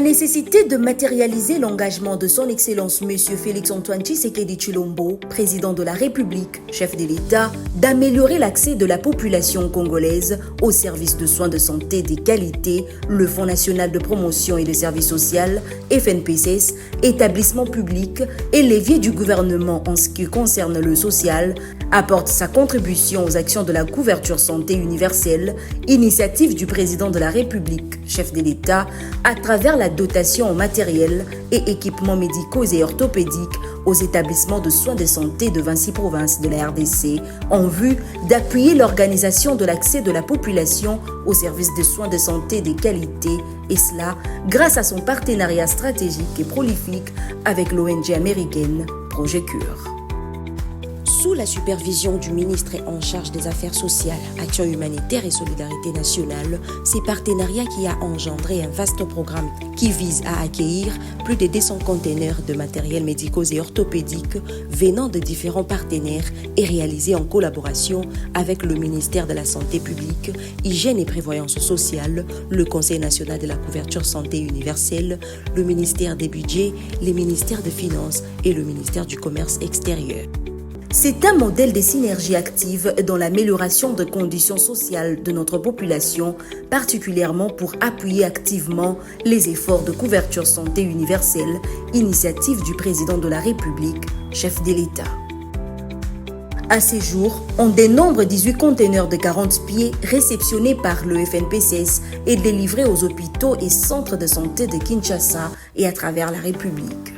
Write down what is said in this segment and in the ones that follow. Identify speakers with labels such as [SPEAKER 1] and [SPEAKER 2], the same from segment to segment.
[SPEAKER 1] nécessité de matérialiser l'engagement de son Excellence M. Félix-Antoine Tshisekedi Tshilombo, président de la République, chef de l'État, d'améliorer l'accès de la population congolaise aux services de soins de santé de qualité, le Fonds national de promotion et de services sociaux, FNPSS, établissement public et levier du gouvernement en ce qui concerne le social, apporte sa contribution aux actions de la couverture santé universelle, initiative du président de la République, chef de l'État, à travers la dotation en matériel et équipements médicaux et orthopédiques aux établissements de soins de santé de 26 provinces de la RDC, en vue d'appuyer l'organisation de l'accès de la population aux services de soins de santé de qualité, et cela grâce à son partenariat stratégique et prolifique avec l'ONG américaine Projet Cure. Sous la supervision du ministre en charge des Affaires sociales, Action humanitaire et solidarité nationale, ces partenariats qui a engendré un vaste programme qui vise à accueillir plus de 200 containers de matériel médicaux et orthopédiques venant de différents partenaires et réalisé en collaboration avec le ministère de la Santé publique, Hygiène et Prévoyance sociale, le Conseil national de la couverture santé universelle, le ministère des Budgets, les ministères des Finances et le ministère du Commerce extérieur. C'est un modèle de synergie active dans l'amélioration des conditions sociales de notre population, particulièrement pour appuyer activement les efforts de couverture santé universelle, initiative du président de la République, chef de l'État. À ce jour, on dénombre 18 conteneurs de 40 pieds réceptionnés par le FNPSS et délivrés aux hôpitaux et centres de santé de Kinshasa et à travers la République.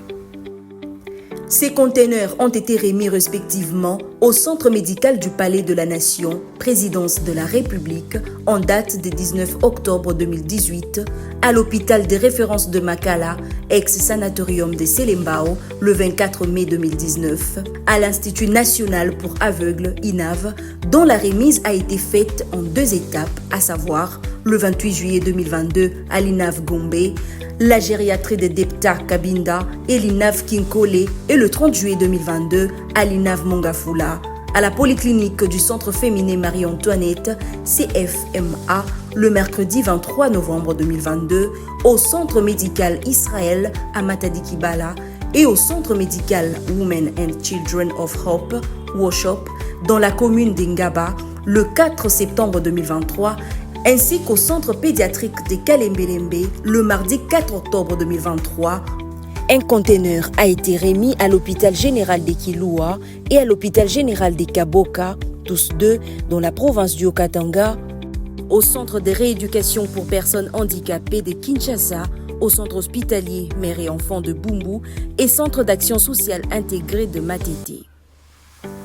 [SPEAKER 1] Ces conteneurs ont été remis respectivement au Centre médical du Palais de la Nation, présidence de la République, en date du 19 octobre 2018, à l'hôpital de référence de Makala, ex-sanatorium de Selembao, le 24 mai 2019, à l'Institut national pour aveugles, INAV, dont la remise a été faite en 2 étapes, à savoir le 28 juillet 2022 à l'INAV Gombe, la gériatrie de Depta Kabinda et l'INAV Kinkole, et le 30 juillet 2022 à l'INAV Mongafula, à la polyclinique du Centre féminin Marie-Antoinette, CFMA, le mercredi 23 novembre 2022, au Centre médical Israël à Matadi Kibala et au Centre médical Women and Children of Hope, WOSHOP, dans la commune d'Ingaba, le 4 septembre 2023, ainsi qu'au centre pédiatrique de Kalembelembe le mardi 4 octobre 2023. Un conteneur a été remis à l'hôpital général de Kilua et à l'hôpital général de Kaboka, tous deux dans la province du Haut-Katanga, au centre de rééducation pour personnes handicapées de Kinshasa, au centre hospitalier mère et enfants de Bumbu et centre d'action sociale intégré de Matete.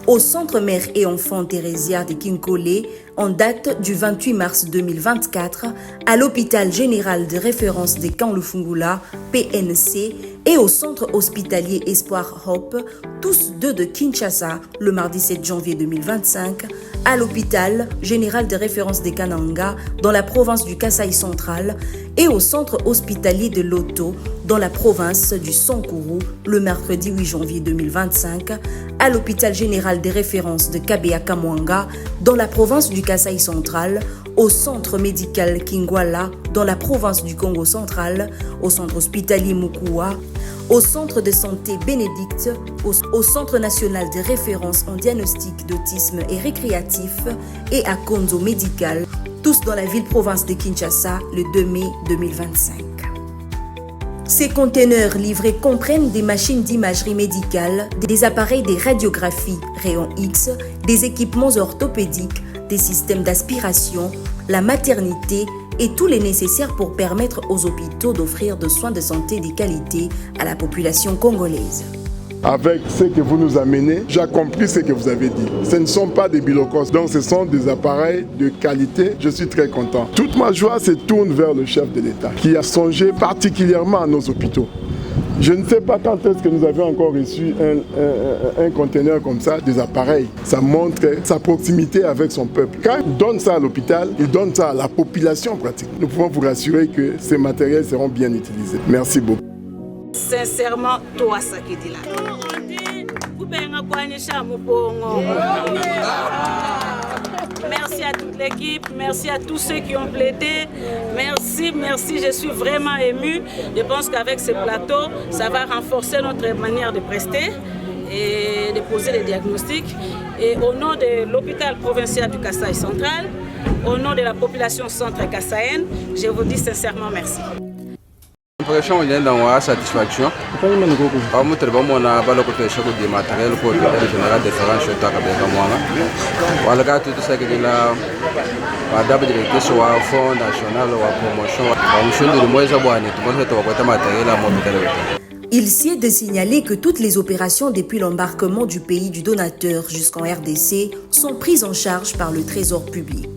[SPEAKER 1] Au centre mère et enfants Thérésia de Kinkole, en date du 28 mars 2024, à l'hôpital général de référence de Kanlufungula, PNC, et au centre hospitalier Espoir Hope, tous deux de Kinshasa, le mardi 7 janvier 2025, à l'hôpital général de référence de Kananga, dans la province du Kasaï central, et au centre hospitalier de Loto, dans la province du Sankuru, le mercredi 8 janvier 2025, à l'hôpital général de référence de Kabea Kamwanga, dans la province du Kasaï central, au centre médical Kingwala, dans la province du Congo central, au centre hospitalier Mukua, au centre de santé Bénédicte, au centre national de référence en diagnostic d'autisme et récréatif et à Konzo médical, tous dans la ville-province de Kinshasa le 2 mai 2025. Ces conteneurs livrés comprennent des machines d'imagerie médicale, des appareils de radiographie rayon X, des équipements orthopédiques, des systèmes d'aspiration, la maternité et tous les nécessaires pour permettre aux hôpitaux d'offrir des soins de santé de qualité à la population congolaise.
[SPEAKER 2] Avec ce que vous nous amenez, j'ai compris ce que vous avez dit. Ce ne sont pas des bilocos, donc ce sont des appareils de qualité. Je suis très content. Toute ma joie se tourne vers le chef de l'État, qui a songé particulièrement à nos hôpitaux. Je ne sais pas quand est-ce que nous avons encore reçu un conteneur comme ça, des appareils. Ça montre sa proximité avec son peuple. Quand il donne ça à l'hôpital, il donne ça à la population pratique. Nous pouvons vous rassurer que ces matériels seront bien utilisés. Merci beaucoup.
[SPEAKER 3] Sincèrement, toi, ça qui dit là. Merci à toute l'équipe, merci à tous ceux qui ont plaidé. Merci, je suis vraiment émue. Je pense qu'avec ce plateau, ça va renforcer notre manière de prester et de poser des diagnostics. Et au nom de l'hôpital provincial du Kasaï central, au nom de la population centre-kassaïenne, je vous dis sincèrement merci.
[SPEAKER 4] L'impression est dans satisfaction. Comme tout le monde a parlé de ce que des matériels pour le général de Ferrand Chota Kabeka. Voilà, tout ça que la madame directrice soit Fonds national ou promotion. On de moins à boire, tout le monde est matériel à mon.
[SPEAKER 1] Il sied de signaler que toutes les opérations depuis l'embarquement du pays du donateur jusqu'en RDC sont prises en charge par le Trésor public.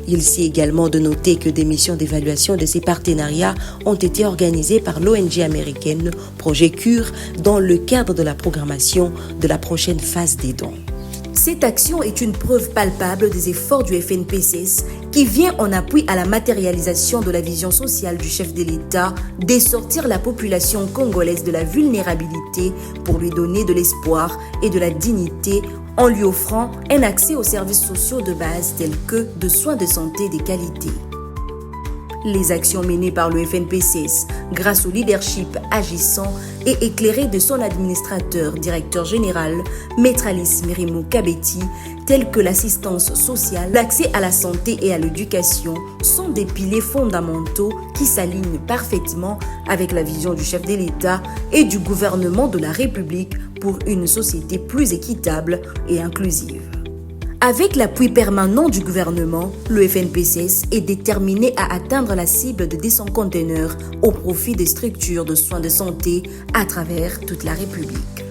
[SPEAKER 1] Il sied également de noter que des missions d'évaluation de ces partenariats ont été organisées par l'ONG américaine Projet Cure dans le cadre de la programmation de la prochaine phase des dons. Cette action est une preuve palpable des efforts du FNPCS qui vient en appui à la matérialisation de la vision sociale du chef de l'État de sortir la population congolaise de la vulnérabilité pour lui donner de l'espoir et de la dignité en lui offrant un accès aux services sociaux de base tels que de soins de santé de qualité. Les actions menées par le FNPCS, grâce au leadership agissant et éclairé de son administrateur, directeur général, Maître Alice Mirimo Kabeti, telles que l'assistance sociale, l'accès à la santé et à l'éducation, sont des piliers fondamentaux qui s'alignent parfaitement avec la vision du chef de l'État et du gouvernement de la République pour une société plus équitable et inclusive. Avec l'appui permanent du gouvernement, le FNPCS est déterminé à atteindre la cible de 200 conteneurs au profit des structures de soins de santé à travers toute la République.